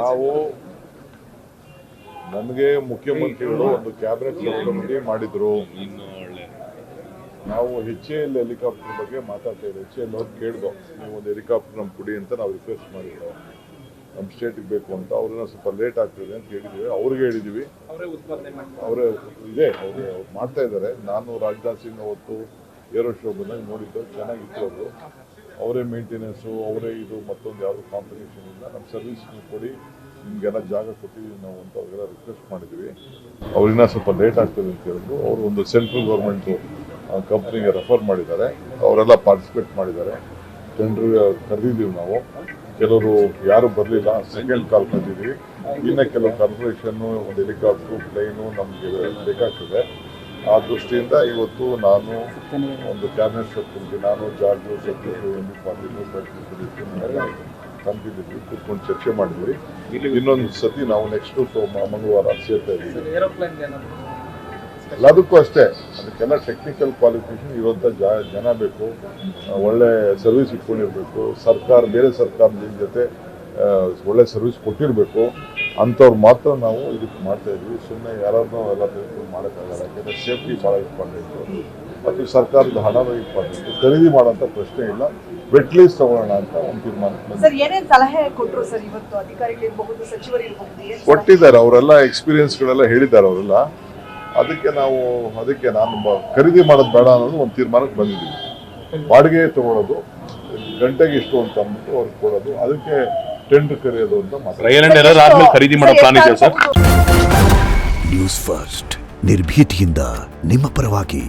ನಾವು ನನಗೆ ಮುಖ್ಯಮಂತ್ರಿಗಳು ಒಂದು ಕ್ಯಾಬಿನೆಟ್ ಸಭೆ ಮಾಡಿದ್ರು. ನಾವು HAL ಹೆಲಿಕಾಪ್ಟರ್ ಬಗ್ಗೆ ಮಾತಾಡ್ತಾ ಇದ್ದೀವಿ. HAL ಅವ್ರು ಕೇಳಿದ್ರು, ನೀವು ಒಂದು ಹೆಲಿಕಾಪ್ಟರ್ ನಮ್ಗೆ ಕೊಡಿ ಅಂತ ನಾವು ರಿಕ್ವೆಸ್ಟ್ ಮಾಡಿದ್ರು. ನಮ್ಮ ಸ್ಟೇಟಿಗೆ ಬೇಕು ಅಂತ. ಅವ್ರನ್ನ ಸ್ವಲ್ಪ ಲೇಟ್ ಆಗ್ತದೆ ಅಂತ ಹೇಳಿದ್ದೀವಿ. ಅವ್ರಿಗೆ ಹೇಳಿದ್ದೀವಿ, ಅವರೇ ಇದೆ, ಅವ್ರು ಮಾಡ್ತಾ ಇದ್ದಾರೆ. ನಾನು ರಾಜನಾಥ್ ಸಿಂಗ್ ಅವತ್ತು ಏರೋ ಶೋ ಬಂದಾಗ ನೋಡಿದ್ದು, ಚೆನ್ನಾಗಿತ್ತು. ಅವರು ಅವರೇ ಮೇಂಟೆನೆನ್ಸು, ಅವರೇ ಇದು, ಮತ್ತೊಂದು ಯಾವುದು ಕಾಂಪಿಟೇಷನ್ ಇಲ್ಲ. ನಮ್ಮ ಸರ್ವಿಸ್ ಕೊಡಿ, ನಿಮಗೆಲ್ಲ ಜಾಗ ಕೊಟ್ಟಿದ್ದೀವಿ ನಾವು ಅಂತ ಅವ್ರಿಗೆಲ್ಲ ರಿಕ್ವೆಸ್ಟ್ ಮಾಡಿದ್ದೀವಿ. ಅವ್ರಿನ್ನ ಸ್ವಲ್ಪ ಲೇಟ್ ಆಗ್ತದೆ ಅಂತ ಹೇಳಿದ್ರು. ಅವರು ಒಂದು ಸೆಂಟ್ರಲ್ ಗೌರ್ಮೆಂಟು ಕಂಪ್ನಿಗೆ ರೆಫರ್ ಮಾಡಿದ್ದಾರೆ. ಅವರೆಲ್ಲ ಪಾರ್ಟಿಸಿಪೇಟ್ ಮಾಡಿದ್ದಾರೆ. ಟೆಂಡರ್ ಕರೆದಿದ್ದೀವಿ ನಾವು. ಕೆಲವರು ಯಾರು ಬರಲಿಲ್ಲ, ಸೆಕೆಂಡ್ ಕಾಲ್ ಕರೆದಿದ್ದೀವಿ. ಇನ್ನು ಕೆಲವು ಕಾರ್ಪೊರೇಷನ್ನು, ಒಂದು ಹೆಲಿಕಾಪ್ಟ್ರು, ಪ್ಲೇನು ನಮಗೆ ಬೇಕಾಗ್ತದೆ. ಆ ದೃಷ್ಟಿಯಿಂದ ಇವತ್ತು ನಾನು ಒಂದು ಕ್ಯಾಬಿನೆಟ್ ಸೆಕ್ರೆಟರಿ, ನಾನು ಜಾರ್ಜು, ಸತೀಶ್, MP ಪಾಟೀಲ್ ತಂದಿದ್ದೀವಿ, ಕೂತ್ಕೊಂಡು ಚರ್ಚೆ ಮಾಡಿದ್ವಿ. ಇನ್ನೊಂದು ಸತಿ ನಾವು ನೆಕ್ಸ್ಟ್ ಮಂಗಳವಾರ ಸೇರ್ತಾ ಇದ್ದೀವಿ. ಎಲ್ಲದಕ್ಕೂ ಅಷ್ಟೇ, ಅದಕ್ಕೆಲ್ಲ ಟೆಕ್ನಿಕಲ್ ಕ್ವಾಲಿಫಿಕೇಶನ್ ಇರುವಂಥ ಜನ ಬೇಕು, ಒಳ್ಳೆ ಸರ್ವಿಸ್ ಇಟ್ಕೊಂಡಿರ್ಬೇಕು. ಸರ್ಕಾರ ಬೇರೆ ಸರ್ಕಾರದ ಜೊತೆ ಒಳ್ಳೆ ಸರ್ವಿಸ್ ಕೊಟ್ಟಿರಬೇಕು. ಅಂಥವ್ರು ಮಾತ್ರ ನಾವು ಇದಕ್ಕೆ ಮಾಡ್ತಾ ಇದ್ವಿ. ಸುಮ್ಮನೆ ಯಾರನ್ನೋ ಎಲ್ಲ ತಿಳ್ಕೊಂಡು ಮಾಡೋಕ್ಕಾಗಲ್ಲ. ಯಾಕೆಂದರೆ ಸೇಫ್ಟಿ ಭಾಳ ಇಂಪಾರ್ಟೆಂಟು ಮತ್ತು ಸರ್ಕಾರದ ಹಣದ ಇಂಪಾರ್ಟೆಂಟು. ಖರೀದಿ ಮಾಡೋಂಥ ಪ್ರಶ್ನೆ ಇಲ್ಲ. ವೆಟ್ ಲೀಸ್ ತಗೊಳ್ಳೋಣ ಅಂತ ಒಂದು ತೀರ್ಮಾನ ಕೊಟ್ಟಿದ್ದಾರೆ. ಅವರೆಲ್ಲ ಎಕ್ಸ್ಪೀರಿಯನ್ಸ್ಗಳೆಲ್ಲ ಹೇಳಿದ್ದಾರೆ ಅವರೆಲ್ಲ. ಅದಕ್ಕೆ ನಾನು ಖರೀದಿ ಮಾಡೋದು ಬೇಡ ಅನ್ನೋದು ಒಂದು ತೀರ್ಮಾನಕ್ಕೆ ಬಂದಿದ್ದೀವಿ. ಬಾಡಿಗೆ ತಗೊಳ್ಳೋದು, ಗಂಟೆಗೆ ಇಷ್ಟು ಅಂತ ಅಂದ್ಬಿಟ್ಟು ಅವ್ರಿಗೆ ಕೊಡೋದು, ಅದಕ್ಕೆ ಟೆಂಡರ್ ಕರೆಯೋದು ಅಂತ ಮಾತಾಡ್ತಾರೆ. ಖರೀದಿ ಮಾಡೋ ಪ್ಲಾನ್ ಇದೆ ಸರ್. ನ್ಯೂಸ್ ಫಸ್ಟ್, ನಿರ್ಭೀತಿಯಿಂದ ನಿಮ್ಮ ಪರವಾಗಿ.